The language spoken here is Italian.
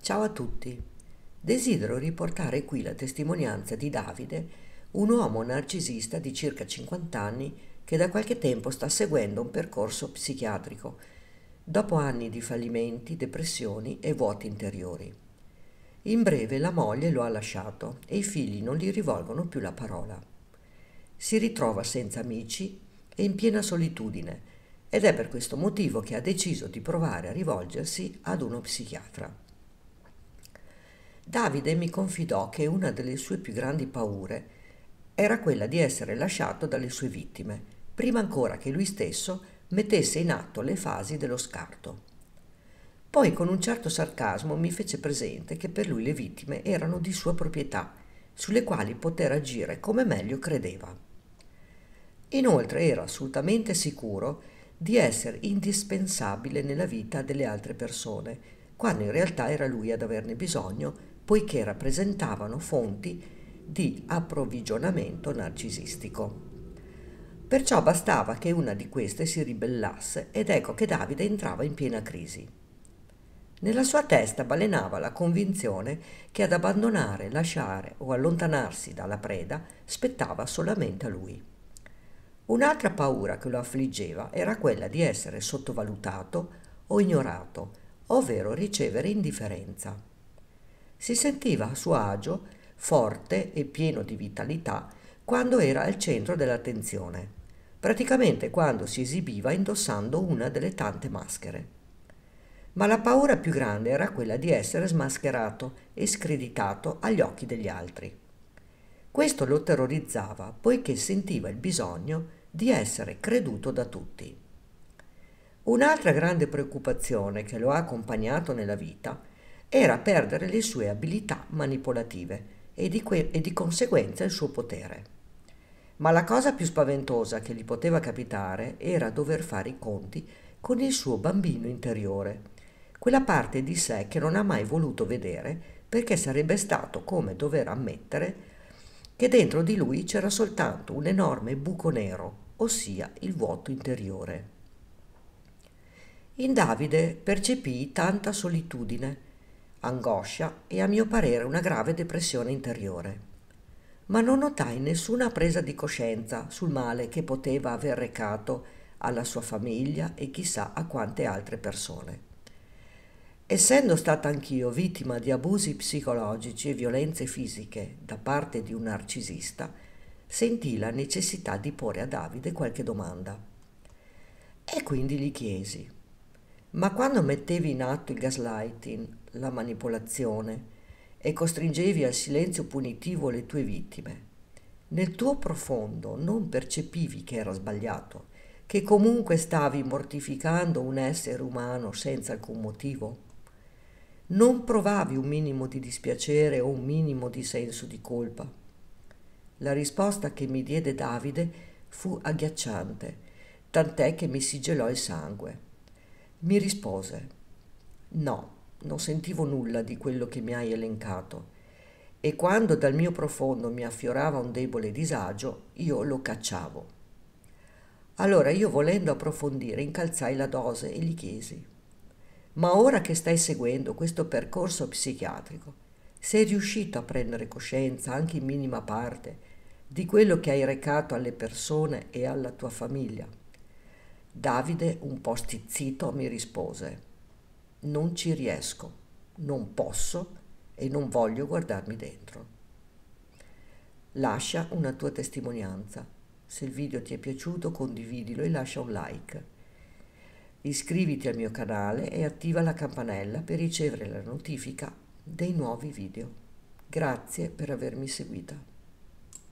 Ciao a tutti. Desidero riportare qui la testimonianza di Davide, un uomo narcisista di circa 50 anni che da qualche tempo sta seguendo un percorso psichiatrico, dopo anni di fallimenti, depressioni e vuoti interiori. In breve la moglie lo ha lasciato e i figli non gli rivolgono più la parola. Si ritrova senza amici e in piena solitudine ed è per questo motivo che ha deciso di provare a rivolgersi ad uno psichiatra. Davide mi confidò che una delle sue più grandi paure era quella di essere lasciato dalle sue vittime, prima ancora che lui stesso mettesse in atto le fasi dello scarto. Poi con un certo sarcasmo mi fece presente che per lui le vittime erano di sua proprietà, sulle quali poter agire come meglio credeva. Inoltre era assolutamente sicuro di essere indispensabile nella vita delle altre persone, quando in realtà era lui ad averne bisogno, poiché rappresentavano fonti di approvvigionamento narcisistico. Perciò bastava che una di queste si ribellasse ed ecco che Davide entrava in piena crisi. Nella sua testa balenava la convinzione che ad abbandonare, lasciare o allontanarsi dalla preda spettava solamente a lui. Un'altra paura che lo affliggeva era quella di essere sottovalutato o ignorato, ovvero ricevere indifferenza. Si sentiva a suo agio, forte e pieno di vitalità quando era al centro dell'attenzione, praticamente quando si esibiva indossando una delle tante maschere. Ma la paura più grande era quella di essere smascherato e screditato agli occhi degli altri. Questo lo terrorizzava poiché sentiva il bisogno di essere creduto da tutti. Un'altra grande preoccupazione che lo ha accompagnato nella vita era perdere le sue abilità manipolative e di conseguenza il suo potere. Ma la cosa più spaventosa che gli poteva capitare era dover fare i conti con il suo bambino interiore, quella parte di sé che non ha mai voluto vedere perché sarebbe stato come dover ammettere che dentro di lui c'era soltanto un enorme buco nero, ossia il vuoto interiore. In Davide percepii tanta solitudine, angoscia e a mio parere una grave depressione interiore. Ma non notai nessuna presa di coscienza sul male che poteva aver recato alla sua famiglia e chissà a quante altre persone. Essendo stata anch'io vittima di abusi psicologici e violenze fisiche da parte di un narcisista, sentii la necessità di porre a Davide qualche domanda. E quindi gli chiesi: ma quando mettevi in atto il gaslighting, la manipolazione, e costringevi al silenzio punitivo le tue vittime, nel tuo profondo non percepivi che era sbagliato, che comunque stavi mortificando un essere umano senza alcun motivo? Non provavi un minimo di dispiacere o un minimo di senso di colpa? La risposta che mi diede Davide fu agghiacciante, tant'è che mi si gelò il sangue. Mi rispose: no, non sentivo nulla di quello che mi hai elencato, e quando dal mio profondo mi affiorava un debole disagio, io lo cacciavo. Allora io, volendo approfondire, incalzai la dose e gli chiesi: ma ora che stai seguendo questo percorso psichiatrico, sei riuscito a prendere coscienza, anche in minima parte, di quello che hai recato alle persone e alla tua famiglia? Davide, un po' stizzito, mi rispose: non ci riesco, non posso e non voglio guardarmi dentro. Lascia una tua testimonianza. Se il video ti è piaciuto, condividilo e lascia un like. Iscriviti al mio canale e attiva la campanella per ricevere la notifica dei nuovi video. Grazie per avermi seguita.